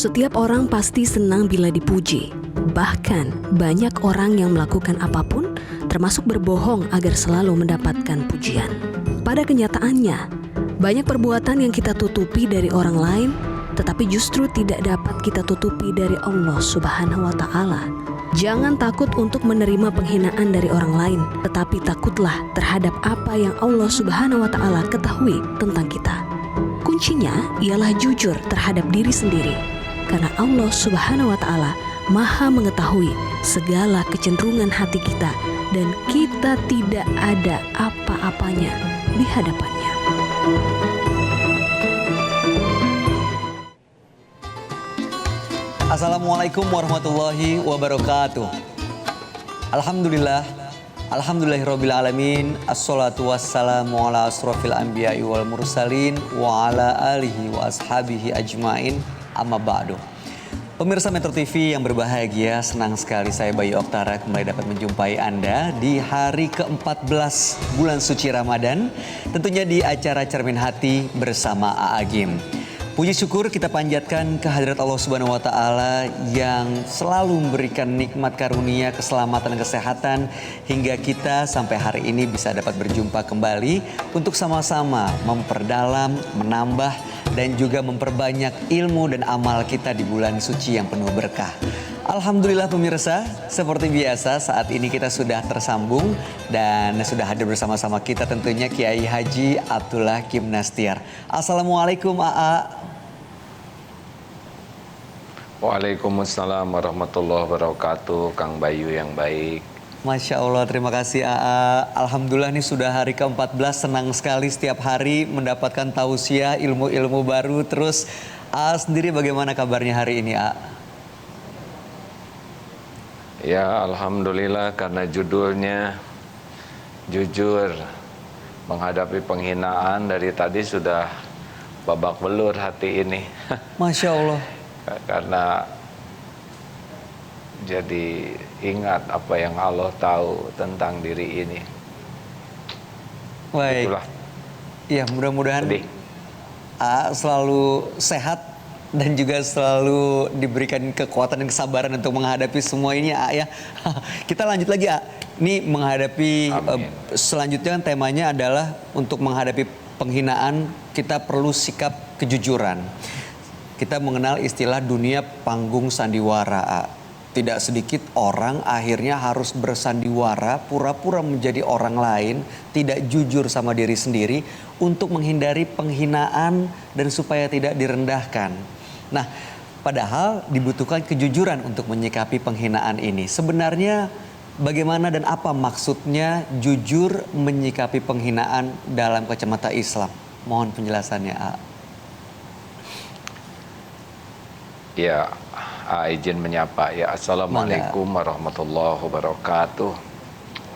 Setiap orang pasti senang bila dipuji. Bahkan banyak orang yang melakukan apapun, termasuk berbohong agar selalu mendapatkan pujian. Pada kenyataannya, banyak perbuatan yang kita tutupi dari orang lain, tetapi justru tidak dapat kita tutupi dari Allah Subhanahu wa Ta'ala. Jangan takut untuk menerima penghinaan dari orang lain, tetapi takutlah terhadap apa yang Allah Subhanahu wa Ta'ala ketahui tentang kita. Kuncinya ialah jujur terhadap diri sendiri, karena Allah Subhanahu wa Ta'ala Maha mengetahui segala kecenderungan hati kita, dan kita tidak ada apa-apanya di hadapannya. Assalamualaikum warahmatullahi wabarakatuh. Alhamdulillahirabbil alamin. Assalatu wassalamu ala asrofil anbiya'i wal mursalin wa ala alihi wa ashabihi ajmain. Amma ba'du. Pemirsa Metro TV yang berbahagia, senang sekali saya Bayu Oktara kembali dapat menjumpai Anda di hari ke-14 bulan suci Ramadan, tentunya di acara Cermin Hati bersama A'agim. Puji syukur kita panjatkan kehadirat Allah Subhanahu wa Ta'ala yang selalu memberikan nikmat karunia, keselamatan dan kesehatan hingga kita sampai hari ini bisa dapat berjumpa kembali untuk sama-sama memperdalam, menambah dan juga memperbanyak ilmu dan amal kita di bulan suci yang penuh berkah. Alhamdulillah pemirsa, seperti biasa saat ini kita sudah tersambung dan sudah hadir bersama-sama kita tentunya Kiai Haji Abdullah Kim Nastiar. Assalamualaikum AA. Waalaikumsalam warahmatullahi wabarakatuh, Kang Bayu yang baik. Masya Allah, terima kasih AA. Alhamdulillah ini sudah hari ke-14, senang sekali setiap hari mendapatkan tausiah, ilmu-ilmu baru. Terus AA sendiri bagaimana kabarnya hari ini AA? Ya Alhamdulillah, karena judulnya jujur menghadapi penghinaan, dari tadi sudah babak belur hati ini. Masya Allah. Karena jadi ingat apa yang Allah tahu tentang diri ini. Baik. Itulah. Ya, mudah-mudahan AA selalu sehat dan juga selalu diberikan kekuatan dan kesabaran untuk menghadapi semua ini AA ya. Kita lanjut lagi AA. Ini menghadapi selanjutnya kan temanya adalah untuk menghadapi penghinaan kita perlu sikap kejujuran. Kita mengenal istilah dunia panggung sandiwara AA. Tidak sedikit orang akhirnya harus bersandiwara, pura-pura menjadi orang lain, tidak jujur sama diri sendiri untuk menghindari penghinaan dan supaya tidak direndahkan. Nah, padahal dibutuhkan kejujuran untuk menyikapi penghinaan ini. Sebenarnya bagaimana dan apa maksudnya jujur menyikapi penghinaan dalam kacamata Islam? Mohon penjelasannya, A. Ya, izin menyapa ya. Assalamualaikum warahmatullahi wabarakatuh.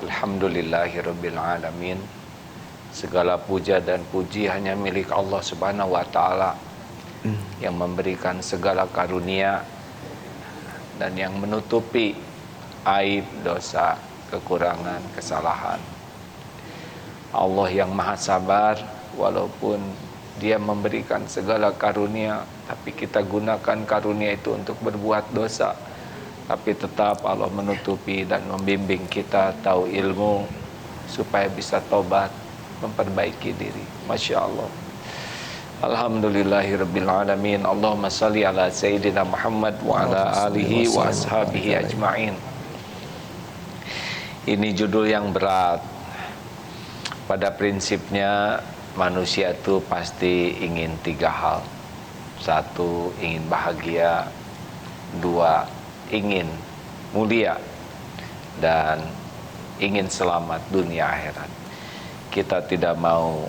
Alhamdulillahirabbil alamin. Segala puja dan puji hanya milik Allah Subhanahu wa Ta'ala yang memberikan segala karunia dan yang menutupi aib, dosa, kekurangan, kesalahan. Allah yang maha sabar, walaupun Dia memberikan segala karunia, tapi kita gunakan karunia itu untuk berbuat dosa. Tapi tetap Allah menutupi dan membimbing kita tahu ilmu supaya bisa tobat, memperbaiki diri. Masya Allah. Alhamdulillahirabbil alamin. Allahumma salli ala Sayyidina Muhammad wa ala alihi wa ashabihi ajma'in. Ini judul yang berat. Pada prinsipnya manusia itu pasti ingin tiga hal. Satu, ingin bahagia. Dua, ingin mulia. Dan ingin selamat dunia akhirat. Kita tidak mau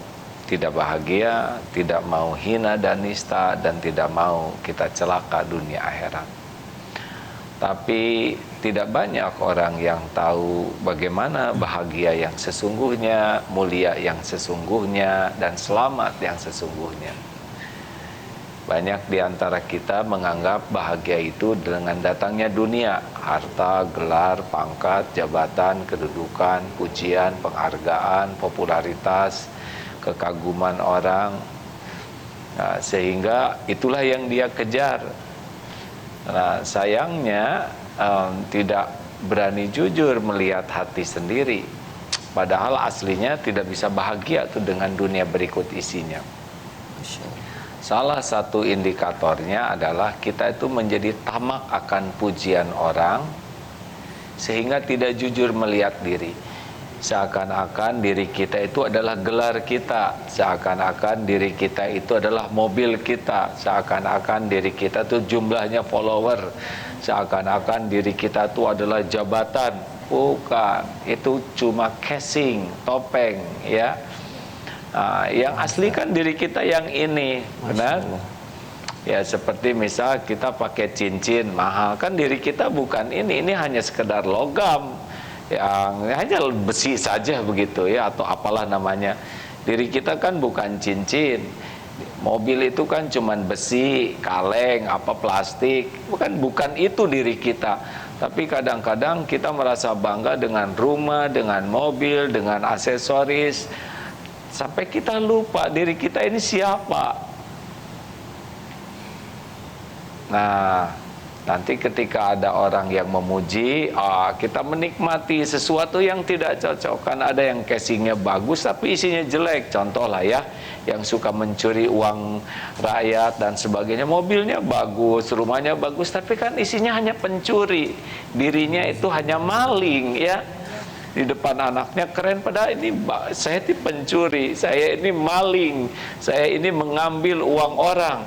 tidak bahagia, tidak mau hina dan nista, dan tidak mau kita celaka dunia akhirat. Tapi tidak banyak orang yang tahu bagaimana bahagia yang sesungguhnya, mulia yang sesungguhnya, dan selamat yang sesungguhnya. Banyak di antara kita menganggap bahagia itu dengan datangnya dunia, harta, gelar, pangkat, jabatan, kedudukan, pujian, penghargaan, popularitas, kekaguman orang. Nah, sehingga itulah yang dia kejar. Nah, sayangnya tidak berani jujur melihat hati sendiri. Padahal aslinya tidak bisa bahagia tuh dengan dunia berikut isinya. Masya Allah. Salah satu indikatornya adalah kita itu menjadi tamak akan pujian orang, sehingga tidak jujur melihat diri. Seakan-akan diri kita itu adalah gelar kita, seakan-akan diri kita itu adalah mobil kita, seakan-akan diri kita itu jumlahnya follower, seakan-akan diri kita itu adalah jabatan. Bukan, itu cuma casing, topeng, ya. Yang asli kan diri kita yang ini, benar? Ya, seperti misal kita pakai cincin mahal, kan diri kita bukan ini hanya sekedar logam, yang hanya besi saja begitu ya, atau apalah namanya. Diri kita kan bukan cincin. Mobil itu kan cuman besi, kaleng, apa plastik. Bukan itu diri kita. Tapi kadang-kadang kita merasa bangga dengan rumah, dengan mobil, dengan aksesoris, sampai kita lupa diri kita ini siapa. Nah, nanti ketika ada orang yang memuji, kita menikmati sesuatu yang tidak cocok. Kan ada yang casingnya bagus tapi isinya jelek. Contoh lah ya, yang suka mencuri uang rakyat dan sebagainya. Mobilnya bagus, rumahnya bagus, tapi kan isinya hanya pencuri. Dirinya itu hanya maling ya. Di depan anaknya keren, padahal ini saya ini pencuri, saya ini maling, saya ini mengambil uang orang.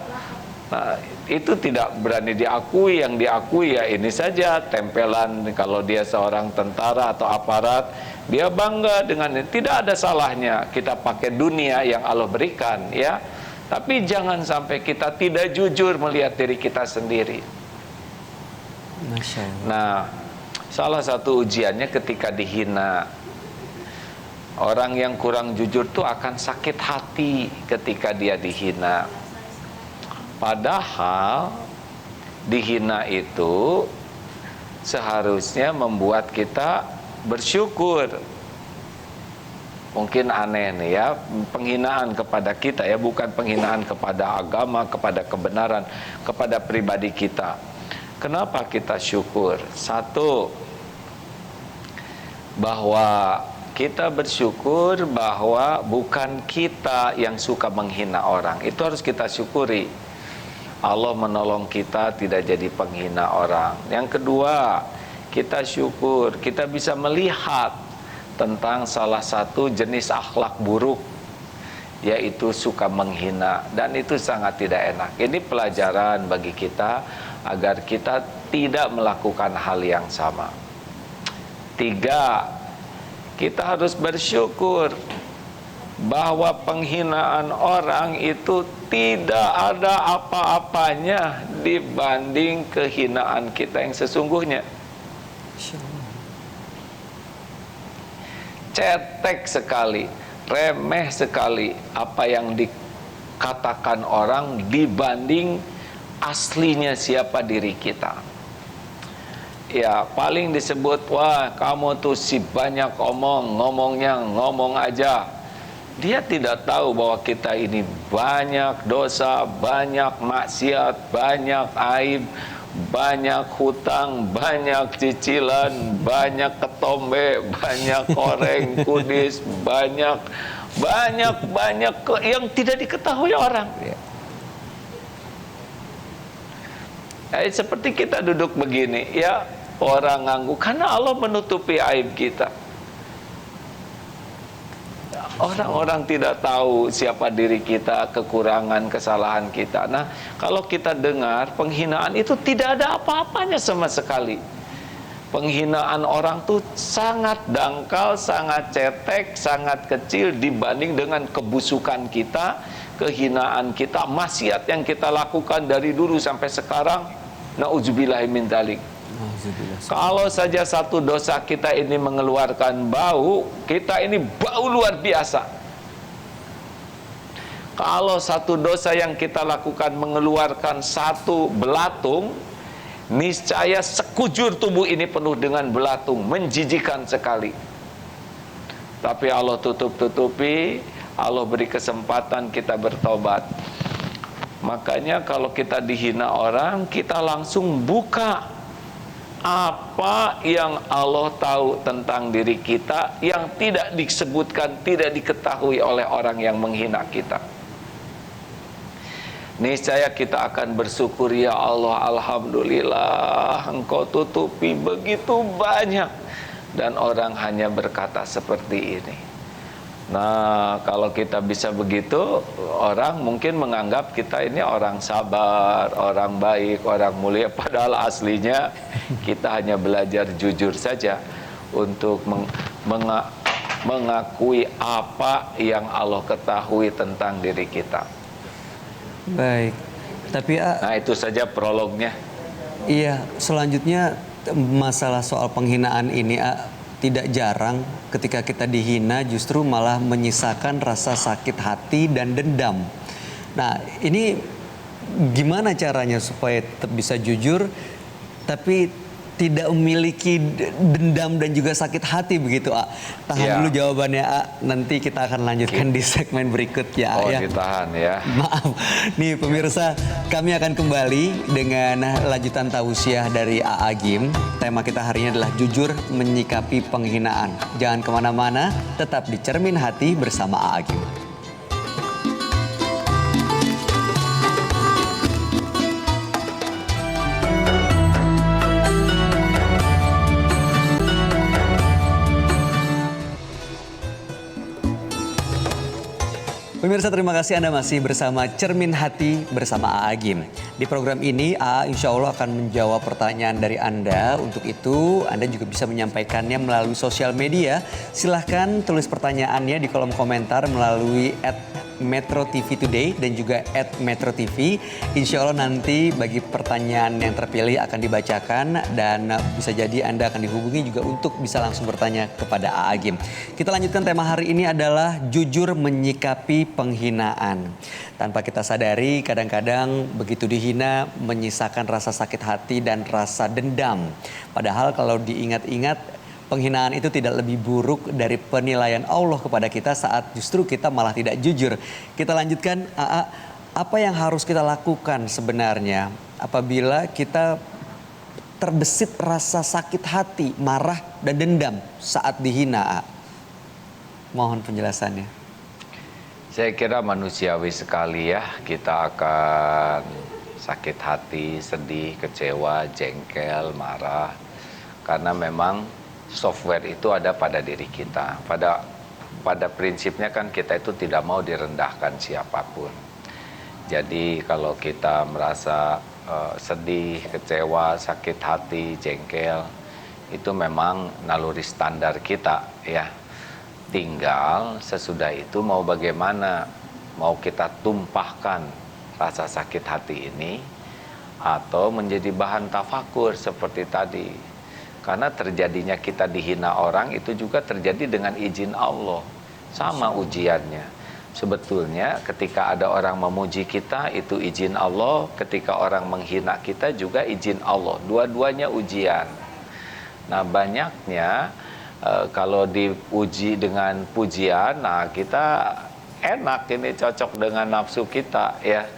Nah, itu tidak berani diakui. Yang diakui ya ini saja, tempelan. Kalau dia seorang tentara atau aparat, dia bangga dengan ini. Tidak ada salahnya kita pakai dunia yang Allah berikan ya. Tapi jangan sampai kita tidak jujur melihat diri kita sendiri. Masya Allah. Nah, salah satu ujiannya ketika dihina. Orang yang kurang jujur tuh akan sakit hati ketika dia dihina. Padahal dihina itu seharusnya membuat kita bersyukur. Mungkin aneh nih ya, penghinaan kepada kita ya, bukan penghinaan kepada agama, kepada kebenaran, kepada pribadi kita. Kenapa kita syukur? Satu, bahwa kita bersyukur bahwa bukan kita yang suka menghina orang. Itu harus kita syukuri. Allah menolong kita tidak jadi penghina orang. Yang kedua, kita syukur kita bisa melihat tentang salah satu jenis akhlak buruk, yaitu suka menghina, dan itu sangat tidak enak. Ini pelajaran bagi kita agar kita tidak melakukan hal yang sama. Tiga, kita harus bersyukur bahwa penghinaan orang itu tidak ada apa-apanya dibanding kehinaan kita yang sesungguhnya. Cetek sekali, remeh sekali apa yang dikatakan orang dibanding aslinya siapa diri kita. Ya, paling disebut, wah kamu tuh si banyak omong, ngomongnya ngomong aja. Dia tidak tahu bahwa kita ini banyak dosa, banyak maksiat, banyak aib, banyak hutang, banyak cicilan, banyak ketombe, banyak koreng, kudis, banyak yang tidak diketahui orang. Seperti kita duduk begini, ya, orang ngangguk karena Allah menutupi aib kita. Orang-orang tidak tahu siapa diri kita, kekurangan, kesalahan kita. Nah, kalau kita dengar penghinaan itu tidak ada apa-apanya sama sekali. Penghinaan orang tuh sangat dangkal, sangat cetek, sangat kecil dibanding dengan kebusukan kita, kehinaan kita, maksiat yang kita lakukan dari dulu sampai sekarang. Na'udzubillahi min dzalik. Kalau saja satu dosa kita ini mengeluarkan bau, kita ini bau luar biasa. Kalau satu dosa yang kita lakukan mengeluarkan satu belatung, niscaya sekujur tubuh ini penuh dengan belatung, menjijikan sekali. Tapi Allah tutup-tutupi, Allah beri kesempatan kita bertobat. Makanya kalau kita dihina orang, kita langsung buka apa yang Allah tahu tentang diri kita yang tidak disebutkan, tidak diketahui oleh orang yang menghina kita. Niscaya kita akan bersyukur, ya Allah, alhamdulillah Engkau tutupi begitu banyak dan orang hanya berkata seperti ini. Nah, kalau kita bisa begitu, orang mungkin menganggap kita ini orang sabar, orang baik, orang mulia, padahal aslinya kita hanya belajar jujur saja untuk mengakui apa yang Allah ketahui tentang diri kita. Baik. Tapi Nah, itu saja prolognya. iya, selanjutnya masalah soal penghinaan ini tidak jarang ketika kita dihina justru malah menyisakan rasa sakit hati dan dendam. Nah, ini gimana caranya supaya tetap bisa jujur tapi tidak memiliki dendam dan juga sakit hati begitu, A? Tahan Ya. dulu jawabannya, A. Nanti kita akan lanjutkan di segmen berikutnya, A, Oh, ya. ditahan ya. Maaf, nih pemirsa, kami akan kembali dengan lanjutan tausiah dari A Agim. Tema kita hari ini adalah jujur menyikapi penghinaan. Jangan kemana-mana, tetap di Cermin Hati bersama A Agim. Pemirsa, terima kasih Anda masih bersama Cermin Hati bersama A Agim. Di program ini A insya Allah akan menjawab pertanyaan dari Anda. Untuk itu Anda juga bisa menyampaikannya melalui sosial media. Silahkan tulis pertanyaannya di kolom komentar melalui @Metro TV Today dan juga @Metro TV. Insya Allah nanti bagi pertanyaan yang terpilih akan dibacakan dan bisa jadi Anda akan dihubungi juga untuk bisa langsung bertanya kepada A Agim. Kita lanjutkan, tema hari ini adalah jujur menyikapi penghinaan. Tanpa kita sadari kadang-kadang begitu dihina menyisakan rasa sakit hati dan rasa dendam. Padahal kalau diingat-ingat, penghinaan itu tidak lebih buruk dari penilaian Allah kepada kita saat justru kita malah tidak jujur. Kita lanjutkan, AA, apa yang harus kita lakukan sebenarnya apabila kita terbesit rasa sakit hati, marah dan dendam saat dihina, AA? Mohon penjelasannya. Saya kira manusiawi sekali ya, kita akan sakit hati, sedih, kecewa, jengkel, marah. Karena memang software itu ada pada diri kita. Pada prinsipnya kan kita itu tidak mau direndahkan siapapun. Jadi kalau kita merasa sedih, kecewa, sakit hati, jengkel, itu memang naluri standar kita ya. Tinggal sesudah itu mau bagaimana, mau kita tumpahkan rasa sakit hati ini atau menjadi bahan tafakur seperti tadi. Karena terjadinya kita dihina orang itu juga terjadi dengan izin Allah, sama ujiannya. Sebetulnya ketika ada orang memuji kita itu izin Allah, ketika orang menghina kita juga izin Allah, dua-duanya ujian. Nah, banyaknya kalau diuji dengan pujian, nah kita enak, ini cocok dengan nafsu kita ya.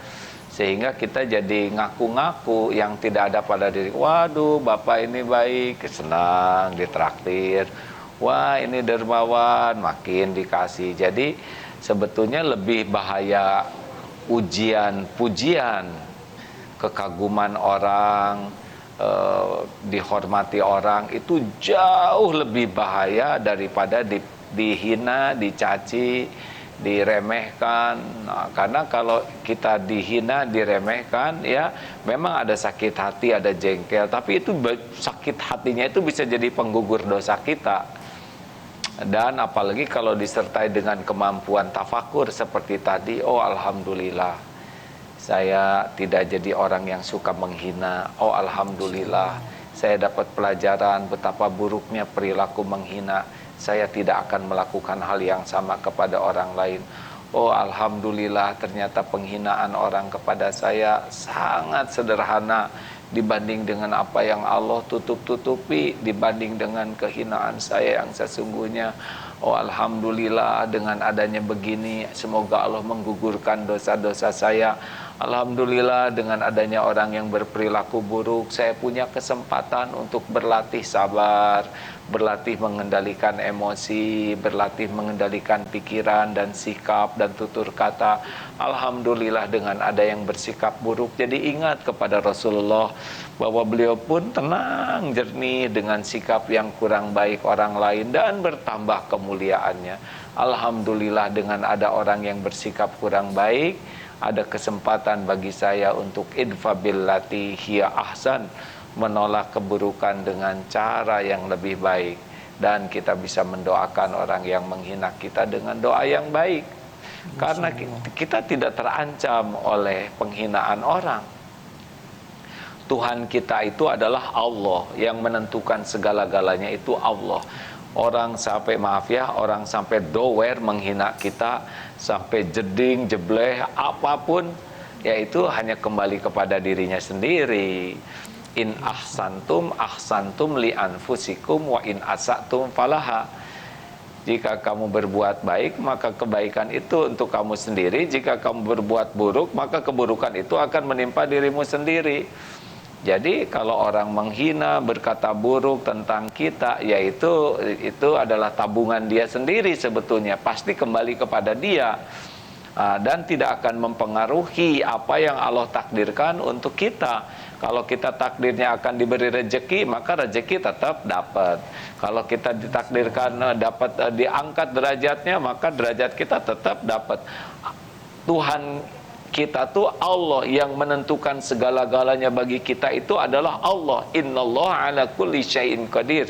Sehingga kita jadi ngaku-ngaku yang tidak ada pada diri. Waduh, Bapak ini baik, senang, ditraktir. Wah, ini dermawan, makin dikasih. Jadi sebetulnya lebih bahaya ujian pujian, kekaguman orang, dihormati orang, itu jauh lebih bahaya daripada dihina, dicaci, diremehkan. Nah, karena kalau kita dihina, diremehkan, ya memang ada sakit hati, ada jengkel, tapi itu sakit hatinya itu bisa jadi penggugur dosa kita. Dan apalagi kalau disertai dengan kemampuan tafakur seperti tadi, oh alhamdulillah saya tidak jadi orang yang suka menghina. Oh alhamdulillah, saya dapat pelajaran betapa buruknya perilaku menghina. Saya tidak akan melakukan hal yang sama kepada orang lain. Oh alhamdulillah, ternyata penghinaan orang kepada saya sangat sederhana dibanding dengan apa yang Allah tutup-tutupi, dibanding dengan kehinaan saya yang sesungguhnya. Oh alhamdulillah, dengan adanya begini semoga Allah menggugurkan dosa-dosa saya. Alhamdulillah dengan adanya orang yang berperilaku buruk, saya punya kesempatan untuk berlatih sabar, berlatih mengendalikan emosi, berlatih mengendalikan pikiran dan sikap dan tutur kata. Alhamdulillah dengan ada yang bersikap buruk, jadi ingat kepada Rasulullah bahwa beliau pun tenang, jernih dengan sikap yang kurang baik orang lain dan bertambah kemuliaannya. Alhamdulillah dengan ada orang yang bersikap kurang baik, ada kesempatan bagi saya untuk idfa billati hiya ahsan, menolak keburukan dengan cara yang lebih baik, dan kita bisa mendoakan orang yang menghina kita dengan doa yang baik, karena kita tidak terancam oleh penghinaan orang. Tuhan kita itu adalah Allah, yang menentukan segala-galanya itu Allah. Orang sampai, maaf ya, orang sampai dower menghina kita, sampai jeding, jebleh, apapun, yaitu hanya kembali kepada dirinya sendiri. In ahsantum li anfusikum wa in asatum falaha. Jika kamu berbuat baik, maka kebaikan itu untuk kamu sendiri. Jika kamu berbuat buruk, maka keburukan itu akan menimpa dirimu sendiri. Jadi kalau orang menghina, berkata buruk tentang kita, yaitu itu adalah tabungan dia sendiri sebetulnya, pasti kembali kepada dia, dan tidak akan mempengaruhi apa yang Allah takdirkan untuk kita. Kalau kita takdirnya akan diberi rezeki, maka rezeki tetap dapat. Kalau kita ditakdirkan dapat diangkat derajatnya, maka derajat kita tetap dapat. Tuhan kita tuh Allah, yang menentukan segala-galanya bagi kita itu adalah Allah. Innallaha ala kulli syai'in qadir.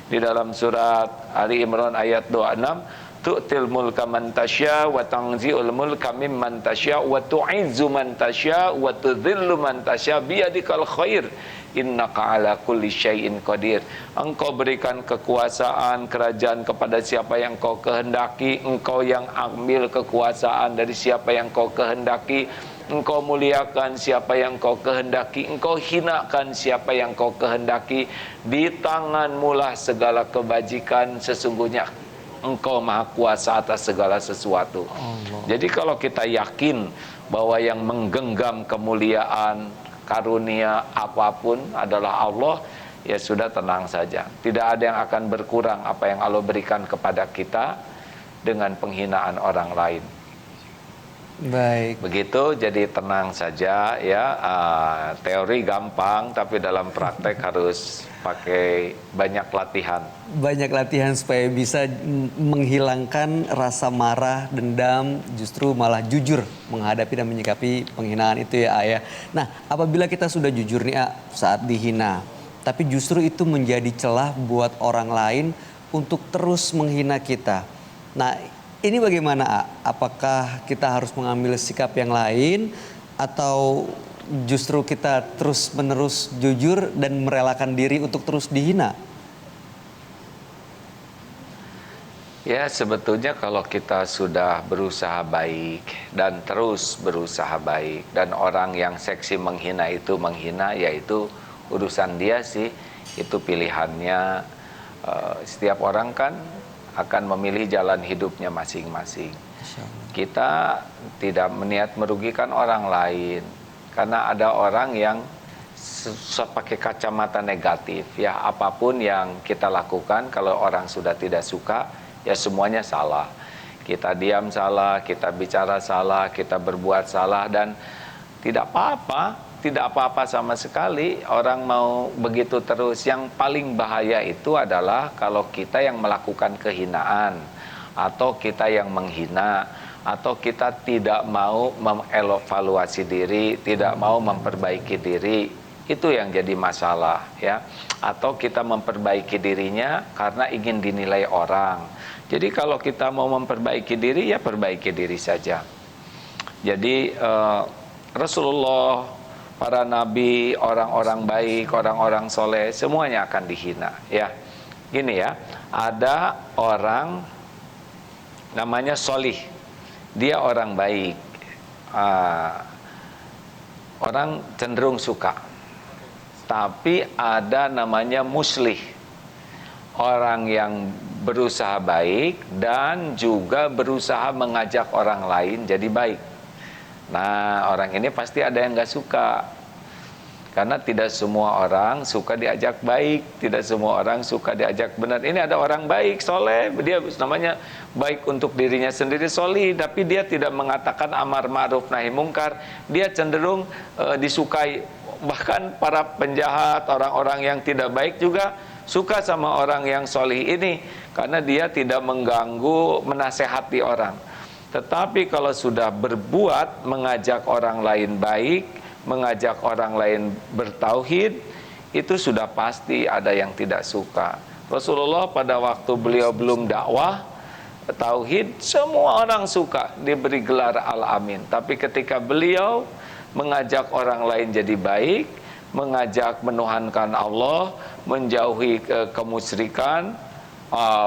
Di dalam surat Ali Imran ayat 26, tu'til mulka man tasya wa tanzi'ul mulka mimman tasya wa tu'izzu man tasya wa tudhillu man tasya biyadikal khair innaka ala kulli syai'in qadir. Engkau berikan kekuasaan kerajaan kepada siapa yang kau kehendaki, engkau yang ambil kekuasaan dari siapa yang kau kehendaki, engkau muliakan siapa yang kau kehendaki, engkau hinakan siapa yang kau kehendaki. Di tanganmu lah segala kebajikan, sesungguhnya engkau maha kuasa atas segala sesuatu. Jadi kalau kita yakin bahwa yang menggenggam kemuliaan, karunia apapun adalah Allah, ya sudah, tenang saja. Tidak ada yang akan berkurang apa yang Allah berikan kepada kita dengan penghinaan orang lain. Baik. Begitu, jadi tenang saja ya. Teori gampang, tapi dalam praktek harus pakai banyak latihan. Banyak latihan supaya bisa menghilangkan rasa marah, dendam, justru malah jujur menghadapi dan menyikapi penghinaan itu ya, Ayah. Nah, apabila kita sudah jujur nih, saat dihina, tapi justru itu menjadi celah buat orang lain untuk terus menghina kita. Nah, ini bagaimana, A? Apakah kita harus mengambil sikap yang lain atau justru kita terus-menerus jujur dan merelakan diri untuk terus dihina? Ya, sebetulnya kalau kita sudah berusaha baik dan terus berusaha baik, dan orang yang seksi menghina itu menghina, yaitu urusan dia sih, itu pilihannya. Setiap orang kan akan memilih jalan hidupnya masing-masing. Kita tidak meniat merugikan orang lain, karena ada orang yang pakai kacamata negatif. Ya, apapun yang kita lakukan, kalau orang sudah tidak suka, ya semuanya salah. Kita diam salah, kita bicara salah, kita berbuat salah, dan tidak apa-apa sama sekali. Orang mau begitu terus. Yang paling bahaya itu adalah kalau kita yang melakukan kehinaan, atau kita yang menghina, atau kita tidak mau mengevaluasi diri, tidak mau memperbaiki diri. Itu yang jadi masalah ya. Atau kita memperbaiki dirinya karena ingin dinilai orang. Jadi kalau kita mau memperbaiki diri, ya perbaiki diri saja. Jadi Rasulullah, para nabi, orang-orang baik, orang-orang soleh, semuanya akan dihina ya. Gini ya, ada orang namanya Solih, dia orang baik, orang cenderung suka. Tapi ada namanya Muslih, orang yang berusaha baik dan juga berusaha mengajak orang lain jadi baik. Nah, orang ini pasti ada yang nggak suka. Karena tidak semua orang suka diajak baik, tidak semua orang suka diajak benar. Ini ada orang baik, soleh, dia namanya baik untuk dirinya sendiri, solih, tapi dia tidak mengatakan amar ma'ruf nahi mungkar. Dia cenderung disukai. Bahkan para penjahat, orang-orang yang tidak baik juga suka sama orang yang solih ini, karena dia tidak mengganggu, menasehati orang. Tetapi kalau sudah berbuat, mengajak orang lain baik, mengajak orang lain bertauhid, itu sudah pasti ada yang tidak suka. Rasulullah pada waktu beliau belum dakwah tauhid, semua orang suka, diberi gelar Al-Amin. Tapi ketika beliau mengajak orang lain jadi baik, mengajak menuhankan Allah, menjauhi kemusyrikan,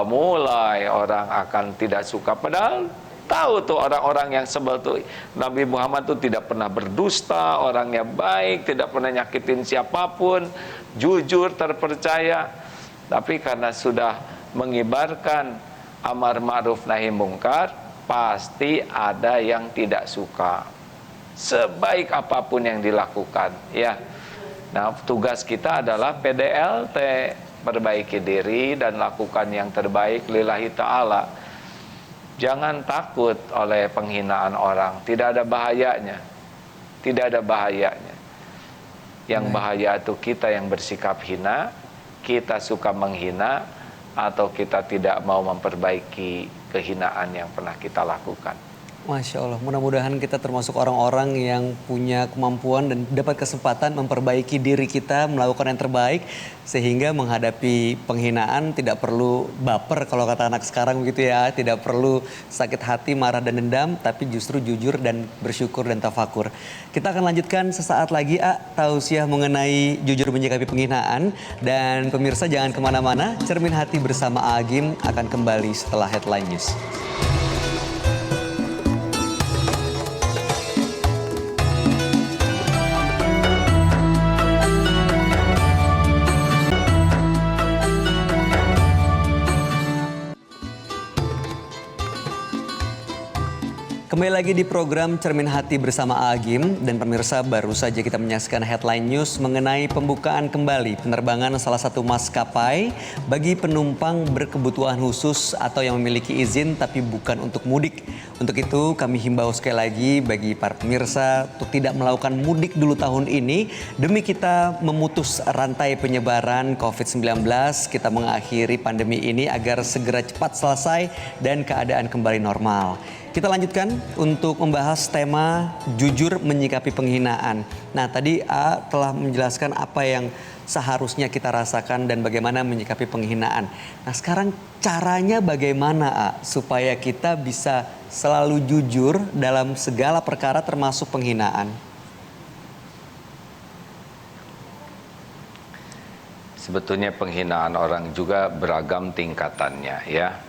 mulai orang akan tidak suka. Padahal tahu tuh orang-orang yang sebel tuh, Nabi Muhammad tuh tidak pernah berdusta, orangnya baik, tidak pernah nyakitin siapapun, jujur, terpercaya. Tapi karena sudah mengibarkan amar ma'ruf nahi mungkar, pasti ada yang tidak suka. Sebaik apapun yang dilakukan, ya. Nah, tugas kita adalah PDLT, perbaiki diri dan lakukan yang terbaik lillahi ta'ala. Jangan takut oleh penghinaan orang, tidak ada bahayanya. Tidak ada bahayanya. Yang bahaya itu kita yang bersikap hina, kita suka menghina, atau kita tidak mau memperbaiki kehinaan yang pernah kita lakukan. Masya Allah, mudah-mudahan kita termasuk orang-orang yang punya kemampuan dan dapat kesempatan memperbaiki diri kita, melakukan yang terbaik, sehingga menghadapi penghinaan tidak perlu baper kalau kata anak sekarang begitu ya, tidak perlu sakit hati, marah dan dendam, tapi justru jujur dan bersyukur dan tafakur. Kita akan lanjutkan sesaat lagi tausiah mengenai jujur menyikapi penghinaan, dan pemirsa jangan kemana-mana, Cermin Hati bersama Agim akan kembali setelah Headline News. Kembali lagi di program Cermin Hati bersama Agim, dan pemirsa, baru saja kita menyaksikan Headline News mengenai pembukaan kembali penerbangan salah satu maskapai bagi penumpang berkebutuhan khusus atau yang memiliki izin tapi bukan untuk mudik. Untuk itu kami himbau sekali lagi bagi para pemirsa untuk tidak melakukan mudik dulu tahun ini demi kita memutus rantai penyebaran COVID-19, kita mengakhiri pandemi ini agar segera cepat selesai dan keadaan kembali normal. Kita lanjutkan untuk membahas tema jujur menyikapi penghinaan. Nah, tadi A telah menjelaskan apa yang seharusnya kita rasakan dan bagaimana menyikapi penghinaan. Nah, sekarang caranya bagaimana A supaya kita bisa selalu jujur dalam segala perkara termasuk penghinaan? Sebetulnya penghinaan orang juga beragam tingkatannya, ya.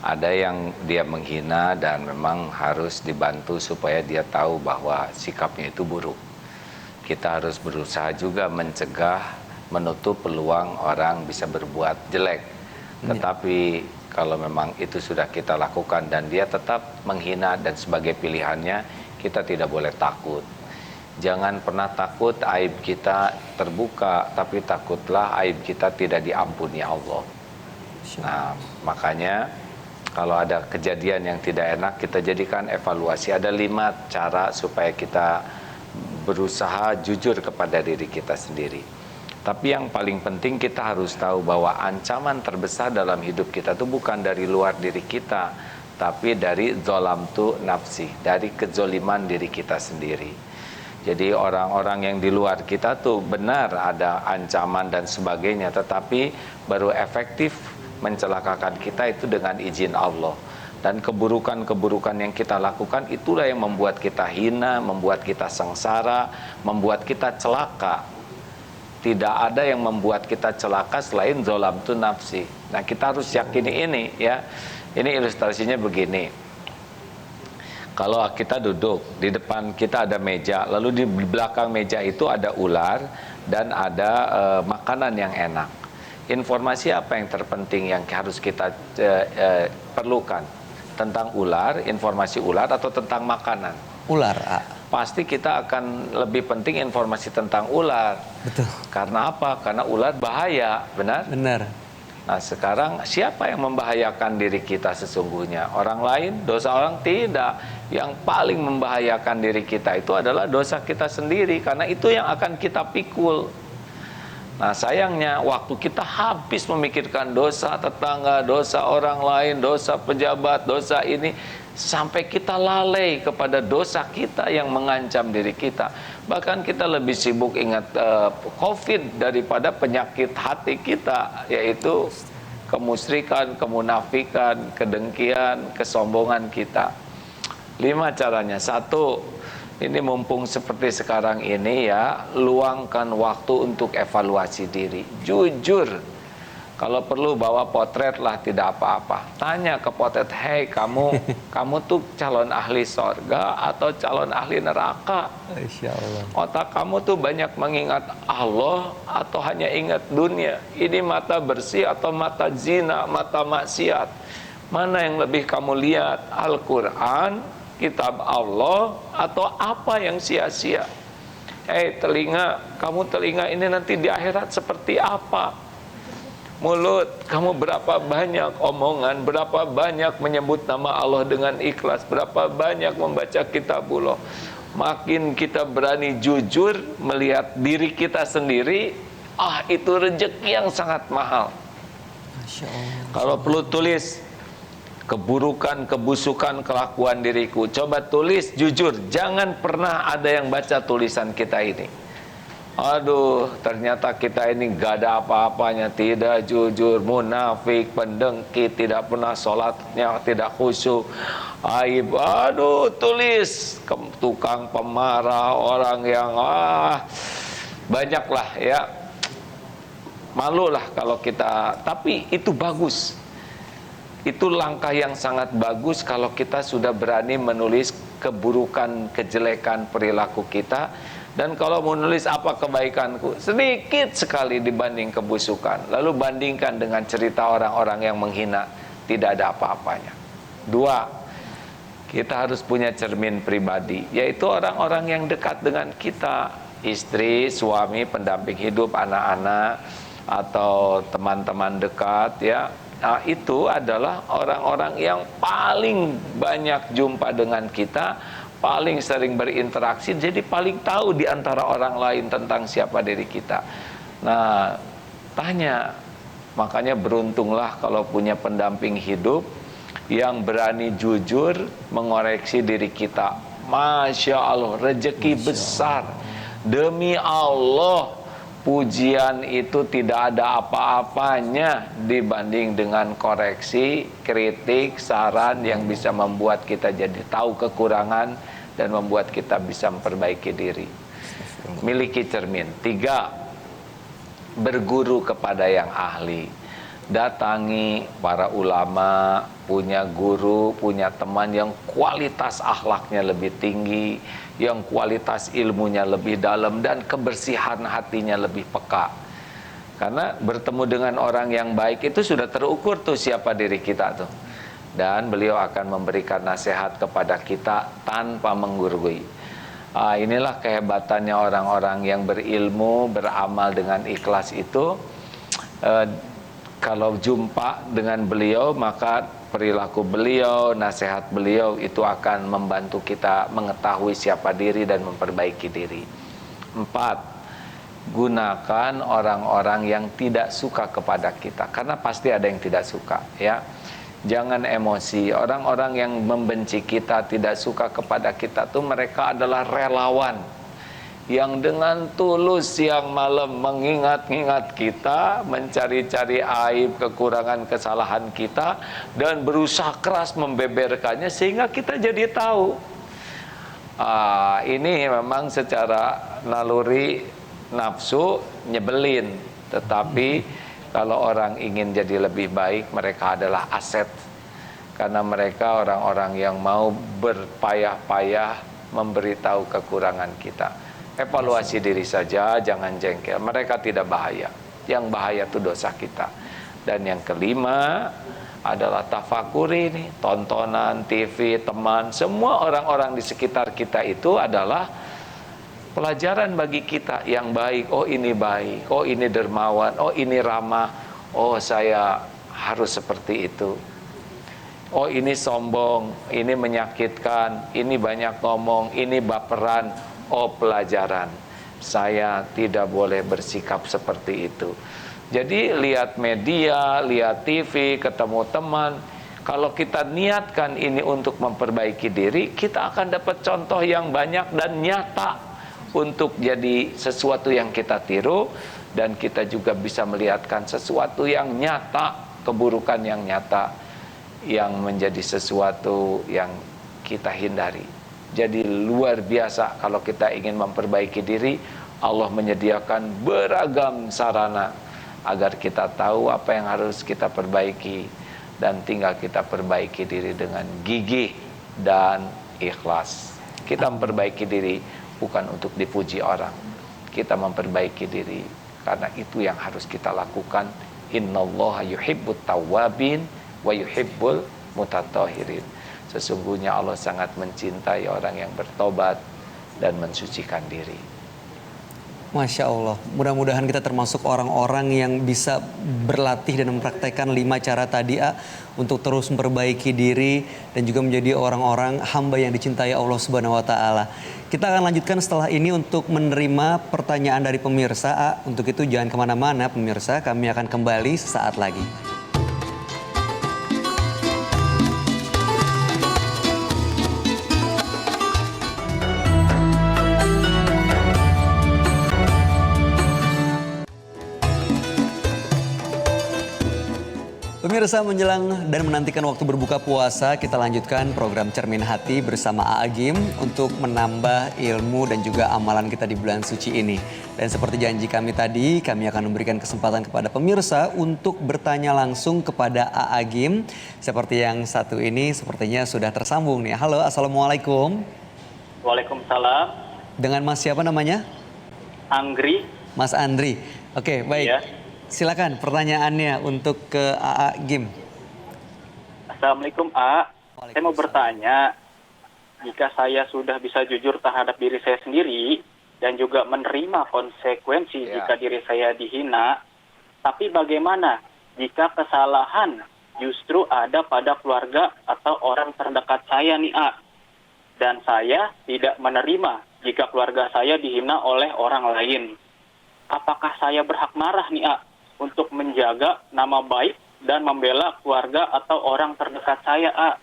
Ada yang dia menghina dan memang harus dibantu supaya dia tahu bahwa sikapnya itu buruk. Kita harus berusaha juga mencegah, menutup peluang orang bisa berbuat jelek. Tetapi kalau memang itu sudah kita lakukan dan dia tetap menghina dan sebagai pilihannya, kita tidak boleh takut. Jangan pernah takut aib kita terbuka, tapi takutlah aib kita tidak diampuni Allah. Nah, makanya kalau ada kejadian yang tidak enak, kita jadikan evaluasi. Ada 5 cara supaya kita berusaha jujur kepada diri kita sendiri. Tapi yang paling penting kita harus tahu bahwa ancaman terbesar dalam hidup kita itu bukan dari luar diri kita, tapi dari zolamtu nafsi, dari kezoliman diri kita sendiri. Jadi orang-orang yang di luar kita tuh benar ada ancaman dan sebagainya, tetapi baru efektif mencelakakan kita itu dengan izin Allah. Dan keburukan-keburukan yang kita lakukan itulah yang membuat kita hina, membuat kita sengsara, membuat kita celaka. Tidak ada yang membuat kita celaka selain zolamtu nafsi. Nah, kita harus yakini ini, ya. Ini ilustrasinya begini. Kalau kita duduk, di depan kita ada meja, lalu di belakang meja itu ada ular dan ada makanan yang enak. Informasi apa yang terpenting yang harus kita perlukan? Tentang ular, informasi ular, atau tentang makanan? Ular, A. pasti kita akan lebih penting informasi tentang ular. Betul. Karena apa? Karena ular bahaya, benar? Benar. Nah sekarang siapa yang membahayakan diri kita sesungguhnya? Orang lain? Dosa orang? Tidak. Yang paling membahayakan diri kita itu adalah dosa kita sendiri, karena itu yang akan kita pikul. Nah sayangnya waktu kita habis memikirkan dosa tetangga, dosa orang lain, dosa pejabat, dosa ini, sampai kita lalai kepada dosa kita yang mengancam diri kita. Bahkan kita lebih sibuk ingat COVID daripada penyakit hati kita, yaitu kemusyrikan, kemunafikan, kedengkian, kesombongan kita. 5 caranya. 1, ini mumpung seperti sekarang ini ya, luangkan waktu untuk evaluasi diri. Jujur. Kalau perlu bawa potret lah, tidak apa-apa. Tanya ke potret, hei kamu tuh calon ahli sorga atau calon ahli neraka? Insya Allah. Otak kamu tuh banyak mengingat Allah atau hanya ingat dunia? Ini mata bersih atau mata zina, mata maksiat? Mana yang lebih kamu lihat? Al-Quran, kitab Allah, atau apa yang sia-sia? Hei telinga, kamu telinga ini nanti di akhirat seperti apa? Mulut, kamu berapa banyak omongan, berapa banyak menyebut nama Allah dengan ikhlas, berapa banyak membaca kitabullah. Makin kita berani jujur melihat diri kita sendiri, itu rezeki yang sangat mahal. Masya Allah. Kalau perlu tulis keburukan, kebusukan, kelakuan diriku. Coba tulis jujur, jangan pernah ada yang baca tulisan kita ini. Aduh, ternyata kita ini gak ada apa-apanya, tidak jujur, munafik, pendengki, tidak pernah sholatnya, tidak khusyuk, aib. Aduh, tulis tukang pemarah, orang yang banyaklah ya. Malulah kalau kita, tapi itu bagus. Itu langkah yang sangat bagus kalau kita sudah berani menulis keburukan, kejelekan perilaku kita. Dan kalau menulis apa kebaikanku, sedikit sekali dibanding kebusukan. Lalu bandingkan dengan cerita orang-orang yang menghina, tidak ada apa-apanya. 2, kita harus punya cermin pribadi, yaitu orang-orang yang dekat dengan kita. Istri, suami, pendamping hidup, anak-anak, atau teman-teman dekat ya. Nah, itu adalah orang-orang yang paling banyak jumpa dengan kita, paling sering berinteraksi, jadi paling tahu di antara orang lain tentang siapa diri kita. Nah, tanya. Makanya beruntunglah kalau punya pendamping hidup yang berani jujur mengoreksi diri kita. Masya Allah, rezeki besar. Demi Allah, pujian itu tidak ada apa-apanya dibanding dengan koreksi, kritik, saran yang bisa membuat kita jadi tahu kekurangan dan membuat kita bisa memperbaiki diri. Miliki cermin. 3, berguru kepada yang ahli. Datangi para ulama, punya guru, punya teman yang kualitas akhlaknya lebih tinggi, yang kualitas ilmunya lebih dalam, dan kebersihan hatinya lebih peka. Karena bertemu dengan orang yang baik itu sudah terukur tuh siapa diri kita tuh. Dan beliau akan memberikan nasihat kepada kita tanpa menggurui. Inilah kehebatannya orang-orang yang berilmu, beramal dengan ikhlas itu. Kalau jumpa dengan beliau, maka perilaku beliau, nasihat beliau itu akan membantu kita mengetahui siapa diri dan memperbaiki diri. 4, gunakan orang-orang yang tidak suka kepada kita, karena pasti ada yang tidak suka ya. Jangan emosi. Orang-orang yang membenci kita, tidak suka kepada kita tuh mereka adalah relawan yang dengan tulus siang malam mengingat-ingat kita, mencari-cari aib, kekurangan, kesalahan kita, dan berusaha keras membeberkannya sehingga kita jadi tahu. Ini memang secara naluri nafsu nyebelin, tetapi kalau orang ingin jadi lebih baik, mereka adalah aset. Karena mereka orang-orang yang mau berpayah-payah memberitahu kekurangan kita. Evaluasi diri saja, jangan jengkel. Mereka tidak bahaya. Yang bahaya itu dosa kita. Dan yang kelima, adalah tafakuri nih, tontonan, TV, teman, semua orang-orang di sekitar kita itu adalah pelajaran bagi kita yang baik. Oh ini baik, oh ini dermawan, oh ini ramah, oh saya harus seperti itu. Oh ini sombong, ini menyakitkan, ini banyak ngomong, ini baperan. Oh pelajaran, saya tidak boleh bersikap seperti itu. Jadi lihat media, lihat TV, ketemu teman. Kalau kita niatkan ini untuk memperbaiki diri, kita akan dapat contoh yang banyak dan nyata untuk jadi sesuatu yang kita tiru. Dan kita juga bisa melihatkan sesuatu yang nyata, keburukan yang nyata, yang menjadi sesuatu yang kita hindari. Jadi luar biasa kalau kita ingin memperbaiki diri, Allah menyediakan beragam sarana agar kita tahu apa yang harus kita perbaiki, dan tinggal kita perbaiki diri dengan gigih dan ikhlas. Kita memperbaiki diri bukan untuk dipuji orang, kita memperbaiki diri karena itu yang harus kita lakukan. Innallaha yuhibbut tawwabin wa yuhibbul mutatahhirin. Sesungguhnya Allah sangat mencintai orang yang bertobat dan mensucikan diri. Masya Allah, mudah-mudahan kita termasuk orang-orang yang bisa berlatih dan mempraktekkan 5 cara tadi untuk terus memperbaiki diri dan juga menjadi orang-orang hamba yang dicintai Allah Subhanahu wa taala. Kita akan lanjutkan setelah ini untuk menerima pertanyaan dari pemirsa. Untuk itu jangan kemana-mana pemirsa, kami akan kembali sesaat lagi. Pemirsa, menjelang dan menantikan waktu berbuka puasa, kita lanjutkan program Cermin Hati bersama A'agim untuk menambah ilmu dan juga amalan kita di bulan suci ini. Dan seperti janji kami tadi, kami akan memberikan kesempatan kepada pemirsa untuk bertanya langsung kepada A'agim. Seperti yang satu ini sepertinya sudah tersambung nih. Halo, Assalamualaikum. Waalaikumsalam. Dengan Mas siapa namanya? Anggri. Mas Andri. Oke, baik. Ya. Silakan pertanyaannya untuk ke A'agim. Assalamualaikum A. Saya mau bertanya, jika saya sudah bisa jujur terhadap diri saya sendiri dan juga menerima konsekuensi jika diri saya dihina, tapi bagaimana jika kesalahan justru ada pada keluarga atau orang terdekat saya nih A, dan saya tidak menerima jika keluarga saya dihina oleh orang lain? Apakah saya berhak marah nih A untuk menjaga nama baik dan membela keluarga atau orang terdekat saya A?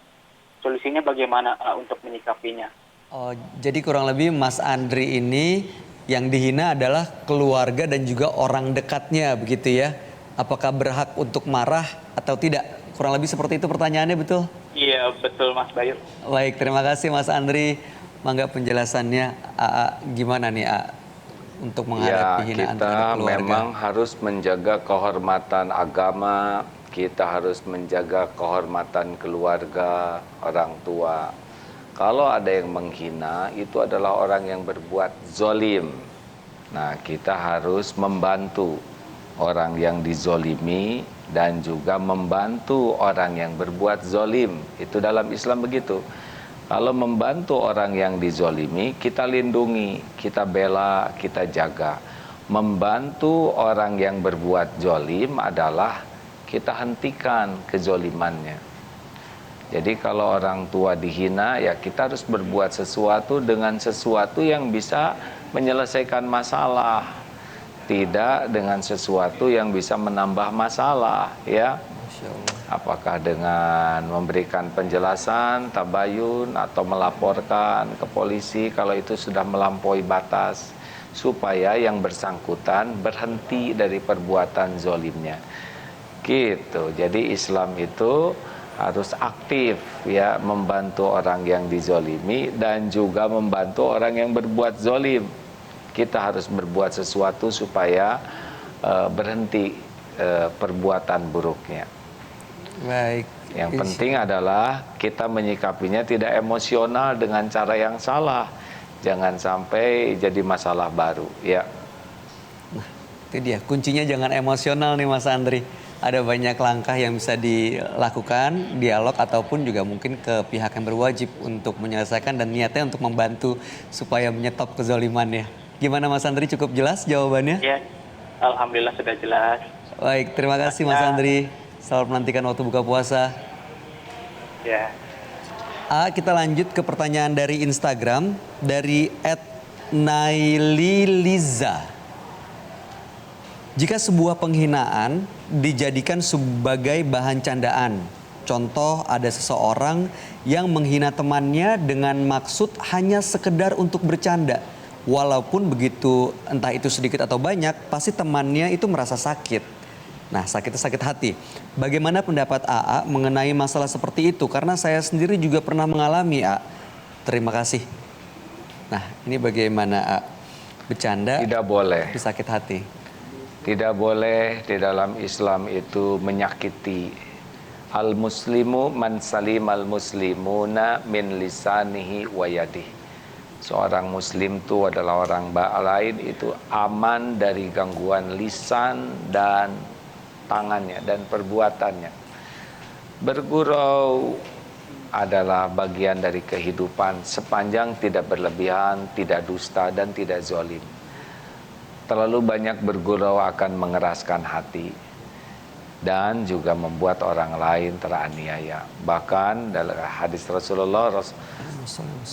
Solusinya bagaimana A untuk menyikapinya? Oh, jadi kurang lebih Mas Andri ini yang dihina adalah keluarga dan juga orang dekatnya begitu ya. Apakah berhak untuk marah atau tidak? Kurang lebih seperti itu pertanyaannya, betul? Iya, betul Mas Bayu. Baik, terima kasih Mas Andri. Mangga penjelasannya gimana nih untuk menghadapi hinaan terhadap keluarga? Kita memang harus menjaga kehormatan agama, kita harus menjaga kehormatan keluarga, orang tua. Kalau ada yang menghina, itu adalah orang yang berbuat zolim. Nah, kita harus membantu orang yang dizolimi dan juga membantu orang yang berbuat zolim. Itu dalam Islam begitu. Kalau membantu orang yang dizolimi, kita lindungi, kita bela, kita jaga. Membantu orang yang berbuat zolim adalah kita hentikan kezolimannya. Jadi kalau orang tua dihina, ya kita harus berbuat sesuatu dengan sesuatu yang bisa menyelesaikan masalah. Tidak dengan sesuatu yang bisa menambah masalah, ya. Apakah dengan memberikan penjelasan, tabayun, atau melaporkan ke polisi kalau itu sudah melampaui batas, supaya yang bersangkutan berhenti dari perbuatan zolimnya. Gitu. Jadi Islam itu harus aktif ya, membantu orang yang dizolimi dan juga membantu orang yang berbuat zolim. Kita harus berbuat sesuatu supaya berhenti perbuatan buruknya. Baik. Yang penting adalah kita menyikapinya tidak emosional dengan cara yang salah. Jangan sampai jadi masalah baru, ya. Nah, itu dia kuncinya, jangan emosional nih Mas Andri. ada banyak langkah yang bisa dilakukan, dialog ataupun juga mungkin ke pihak yang berwajib untuk menyelesaikan dan niatnya untuk membantu supaya menyetop kezolimannya. Gimana Mas Andri, cukup jelas jawabannya? Ya, alhamdulillah sudah jelas. Baik, terima kasih Mas Andri. Selamat menantikan waktu buka puasa. Ya. Kita lanjut ke pertanyaan dari Instagram dari @naililiza. Jika sebuah penghinaan dijadikan sebagai bahan candaan, contoh ada seseorang yang menghina temannya dengan maksud hanya sekedar untuk bercanda. Walaupun begitu, entah itu sedikit atau banyak, pasti temannya itu merasa sakit. Nah, sakit hati. Bagaimana pendapat AA mengenai masalah seperti itu? Karena saya sendiri juga pernah mengalami, A. Terima kasih. Nah, ini bagaimana, A? Bercanda, Tidak boleh. tapi sakit hati. Tidak boleh di dalam Islam itu menyakiti. Al-muslimu man salimal muslimuna min lisanihi wa yadihi. Seorang muslim itu adalah orang lain itu aman dari gangguan lisan dan tangannya dan perbuatannya. Bergurau adalah bagian dari kehidupan sepanjang tidak berlebihan, tidak dusta dan tidak zalim. Terlalu banyak bergurau akan mengeraskan hati dan juga membuat orang lain teraniaya. Bahkan dalam hadis Rasulullah,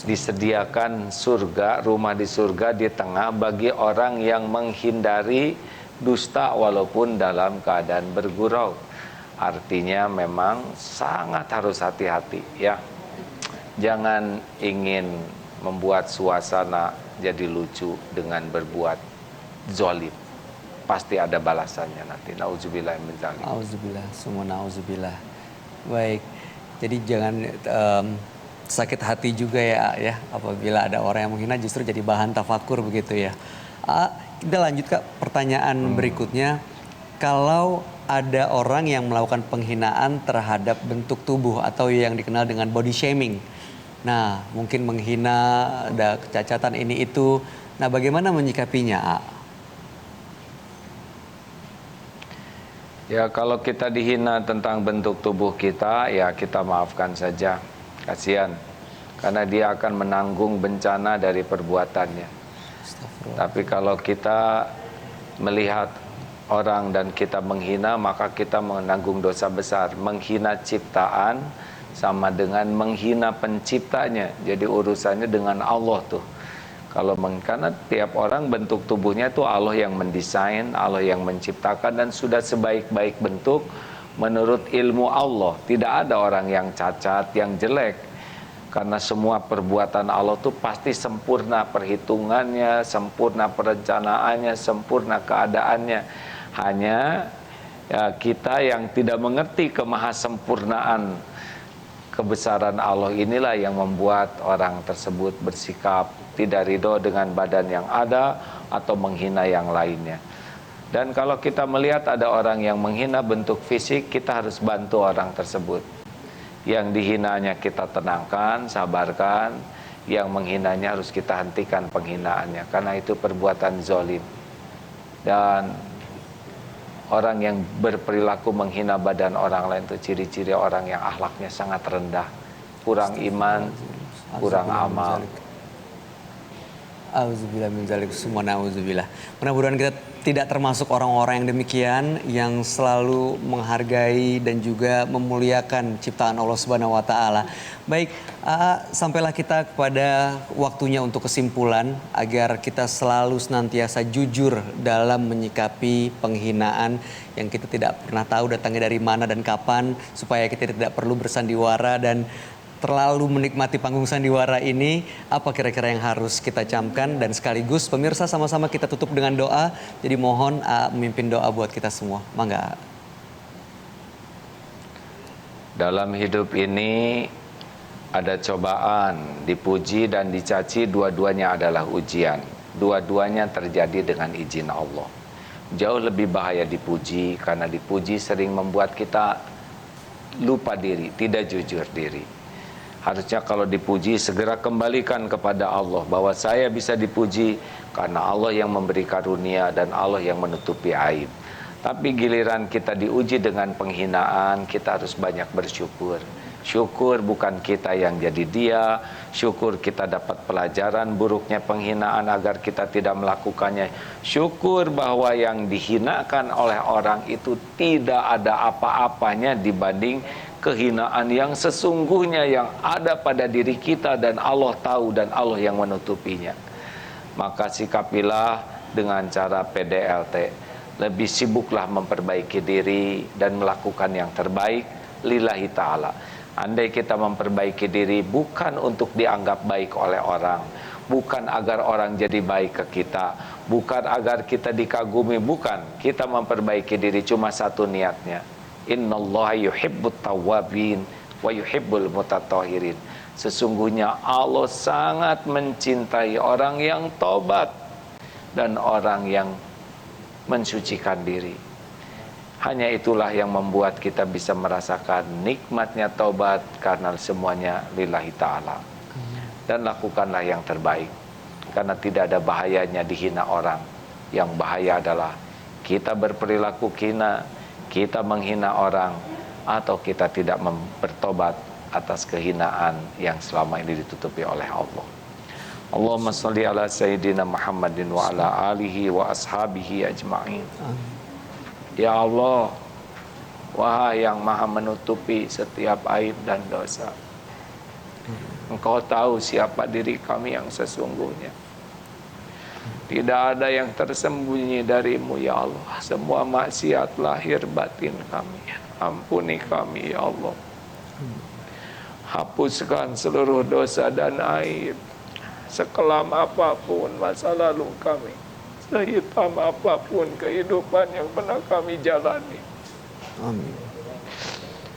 disediakan surga, rumah di surga di tengah bagi orang yang menghindari dusta walaupun dalam keadaan bergurau. Artinya memang sangat harus hati-hati ya. Jangan ingin membuat suasana jadi lucu dengan berbuat zalim. Pasti ada balasannya nanti. Nauzubillah min dzalik. Nauzubillah, semua nauzubillah. Baik. Jadi jangan sakit hati juga ya apabila ada orang yang menghina, justru jadi bahan tafakur begitu ya. Kita lanjut ke pertanyaan berikutnya. Kalau ada orang yang melakukan penghinaan terhadap bentuk tubuh atau yang dikenal dengan body shaming. Nah, mungkin menghina, ada kecacatan ini itu. Nah, bagaimana menyikapinya, A? Ya, kalau kita dihina tentang bentuk tubuh kita, ya kita maafkan saja. Kasihan. Karena dia akan menanggung bencana dari perbuatannya. Tapi kalau kita melihat orang dan kita menghina, maka kita menanggung dosa besar. Menghina ciptaan sama dengan menghina penciptanya. Jadi urusannya dengan Allah tuh. Karena tiap orang bentuk tubuhnya itu Allah yang mendesain, Allah yang menciptakan, dan sudah sebaik-baik bentuk menurut ilmu Allah. Tidak ada orang yang cacat, yang jelek. Karena semua perbuatan Allah itu pasti sempurna perhitungannya, sempurna perencanaannya, sempurna keadaannya. Hanya ya, kita yang tidak mengerti kemahasempurnaan kebesaran Allah inilah yang membuat orang tersebut bersikap tidak ridho dengan badan yang ada atau menghina yang lainnya. Dan kalau kita melihat ada orang yang menghina bentuk fisik, kita harus bantu orang tersebut. Yang dihinanya kita tenangkan, sabarkan. Yang menghinanya harus kita hentikan penghinaannya, karena itu perbuatan zalim. Dan orang yang berperilaku menghina badan orang lain itu ciri-ciri orang yang akhlaknya sangat rendah, kurang iman, kurang amal. Auzubillah min dzalik, semua nauzubillah. Mudah-mudahan kita tidak termasuk orang-orang yang demikian, yang selalu menghargai dan juga memuliakan ciptaan Allah Subhanahu wa taala. Baik, sampailah kita kepada waktunya untuk kesimpulan agar kita selalu senantiasa jujur dalam menyikapi penghinaan yang kita tidak pernah tahu datangnya dari mana dan kapan, supaya kita tidak perlu bersandiwara dan terlalu menikmati panggung sandiwara ini. Apa kira-kira yang harus kita camkan, dan sekaligus pemirsa sama-sama kita tutup dengan doa. Jadi mohon memimpin doa buat kita semua. Mangga. Dalam hidup ini ada cobaan, dipuji dan dicaci, dua-duanya adalah ujian. Dua-duanya terjadi dengan izin Allah. Jauh lebih bahaya dipuji, karena dipuji sering membuat kita lupa diri, tidak jujur diri. Harusnya kalau dipuji segera kembalikan kepada Allah, bahwa saya bisa dipuji karena Allah yang memberi karunia dan Allah yang menutupi aib. Tapi giliran kita diuji dengan penghinaan, kita harus banyak bersyukur. Syukur bukan kita yang jadi dia, syukur kita dapat pelajaran buruknya penghinaan agar kita tidak melakukannya. Syukur bahwa yang dihinakan oleh orang itu tidak ada apa-apanya dibanding kehinaan yang sesungguhnya yang ada pada diri kita, dan Allah tahu dan Allah yang menutupinya. Maka sikapilah dengan cara PDLT. Lebih sibuklah memperbaiki diri dan melakukan yang terbaik lillahi ta'ala. Andai kita memperbaiki diri bukan untuk dianggap baik oleh orang, bukan agar orang jadi baik ke kita, bukan agar kita dikagumi, bukan. Kita memperbaiki diri cuma satu niatnya. Innallaha yuhibbut tawwabin wa yuhibbul mutatahhirin. Sesungguhnya Allah sangat mencintai orang yang tobat dan orang yang mensucikan diri. Hanya itulah yang membuat kita bisa merasakan nikmatnya taubat, karena semuanya lillahi ta'ala. Dan lakukanlah yang terbaik, karena tidak ada bahayanya dihina orang. Yang bahaya adalah kita berperilaku hina, kita menghina orang, atau kita tidak bertobat atas kehinaan yang selama ini ditutupi oleh Allah. Allahumma salli ala Sayyidina Muhammadin wa ala alihi wa ashabihi ajma'in. Ya Allah, wahai yang maha menutupi setiap aib dan dosa, Engkau tahu siapa diri kami yang sesungguhnya. Tidak ada yang tersembunyi darimu ya Allah. Semua maksiat lahir batin kami, ampuni kami ya Allah. Hapuskan seluruh dosa dan aib, sekelam apapun masa lalu kami, sehitam apapun kehidupan yang pernah kami jalani. Amin.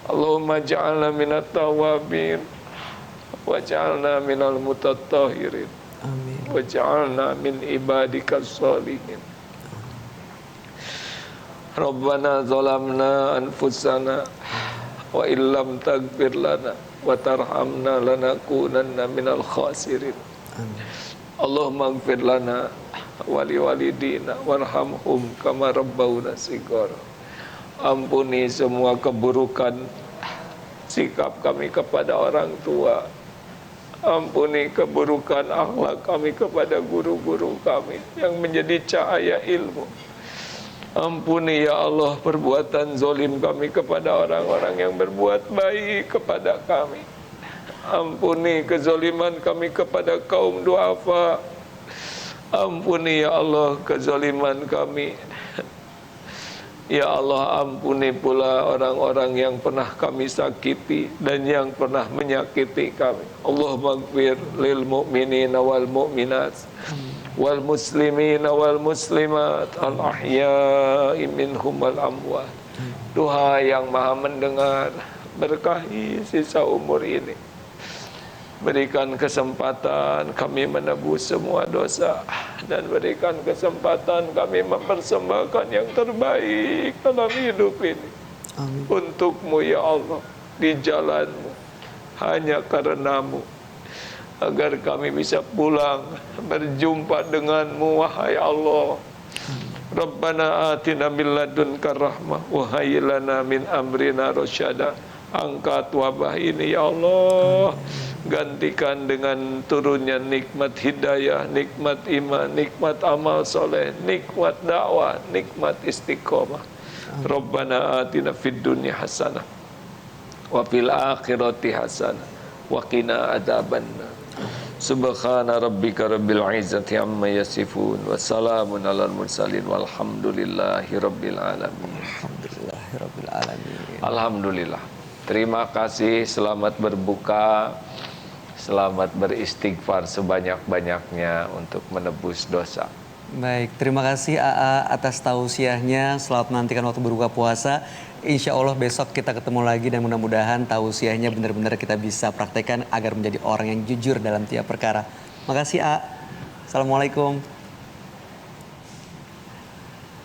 Allahumma ja'alna minat tawabin wa ja'alna minal mutatahhirin. Amin. Wa ja'alna min ibadikas sholihin. Rabbana zalamna anfusana wa illam taghfir lana wa tarhamna lanakunanna minal khasirin. Amin. Allahumma ighfir lana wali walidina warhamhum kama rabbawna shighara. Ampuni semua keburukan sikap kami kepada orang tua. Ampuni keburukan akhlak kami kepada guru-guru kami yang menjadi cahaya ilmu. Ampuni ya Allah perbuatan zalim kami kepada orang-orang yang berbuat baik kepada kami. Ampuni kezaliman kami kepada kaum duafa. Ampuni ya Allah kezaliman kami. Ya Allah, ampuni pula orang-orang yang pernah kami sakiti dan yang pernah menyakiti kami. Allahumma ighfir lil mu'minina wal mu'minat wal muslimina wal muslimat al ahya'i minhum wal amwat. Tuhan yang maha mendengar, berkahi sisa umur ini. Berikan kesempatan kami menebus semua dosa, dan berikan kesempatan kami mempersembahkan yang terbaik dalam hidup ini. Amin. Untuk-Mu ya Allah, di jalan-Mu, hanya karena-Mu, agar kami bisa pulang berjumpa dengan-Mu wahai Allah. Rabbana atina min ladunka rahmah wa hayyi lana min amrina rasyada. Angkat wabah ini ya Allah, gantikan dengan turunnya nikmat hidayah, nikmat iman, nikmat amal soleh, nikmat dakwah, nikmat istiqomah. Rabbana atina fid dunya hasanah wa fil akhirati hasanah wa qina adzabannar. Subhana rabbika rabbil izzati amma yasifun wa salamun alal mursalin walhamdulillahi rabbil alamin. Alhamdulillahi rabbil alamin. Alhamdulillah. Terima kasih, selamat berbuka, selamat beristighfar sebanyak-banyaknya untuk menebus dosa. Baik, terima kasih AA atas tausiahnya. Selamat menantikan waktu berbuka puasa. Insya Allah besok kita ketemu lagi dan mudah-mudahan tausiahnya benar-benar kita bisa praktekkan agar menjadi orang yang jujur dalam tiap perkara. Makasih AA. Assalamualaikum.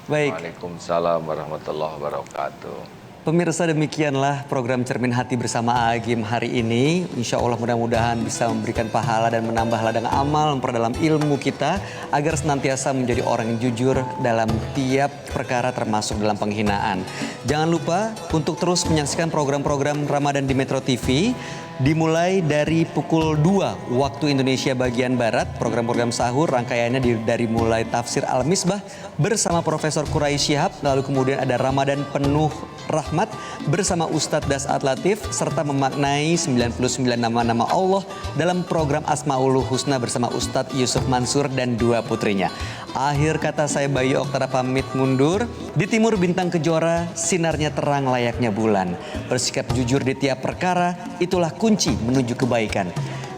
Baik. Waalaikumsalam warahmatullahi wabarakatuh. Pemirsa, demikianlah program Cermin Hati bersama Agim hari ini. Insya Allah mudah-mudahan bisa memberikan pahala dan menambah ladang amal, memperdalam ilmu kita agar senantiasa menjadi orang yang jujur dalam tiap perkara termasuk dalam penghinaan. Jangan lupa untuk terus menyaksikan program-program Ramadan di Metro TV. Dimulai dari pukul 2 waktu Indonesia bagian Barat, program-program sahur rangkaiannya dari mulai Tafsir Al-Misbah bersama Profesor Quraisy Shihab, lalu kemudian ada Ramadan Penuh Rahmat bersama Ustadz Das'at Latif, serta memaknai 99 nama-nama Allah dalam program Asmaul Husna bersama Ustadz Yusuf Mansur dan 2 putrinya. Akhir kata saya Bayu Oktara pamit mundur. Di timur bintang kejora, sinarnya terang layaknya bulan. Bersikap jujur di tiap perkara, itulah kunci menuju kebaikan.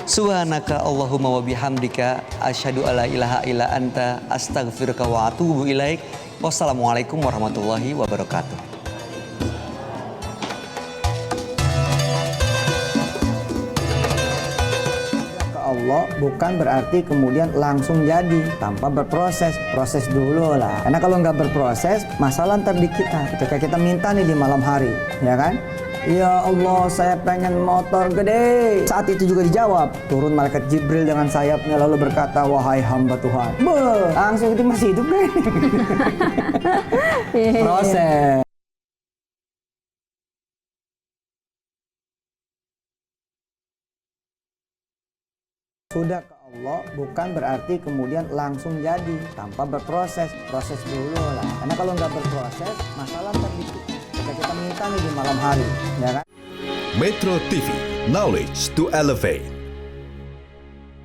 Subhanaka Allahumma wa bihamdika asyhadu alla ilaha illa anta astaghfiruka wa atubu ilaik. Wassalamualaikum warahmatullahi wabarakatuh. Allah bukan berarti kemudian langsung jadi tanpa berproses. Proses dulu lah, karena kalau nggak berproses masalah ntar di kita. Ketika kita minta nih di malam hari, ya kan, ya Allah saya pengen motor gede, saat itu juga dijawab, turun malaikat Jibril dengan sayapnya lalu berkata, wahai hamba Tuhan, langsung itu masih hidup deh. Proses. Sudah ke Allah bukan berarti kemudian langsung jadi tanpa berproses. Proses dulu lah, karena kalau nggak berproses masalah terjadi. Ketika kita minta nih di malam hari, ya kan. Metro TV, knowledge to elevate.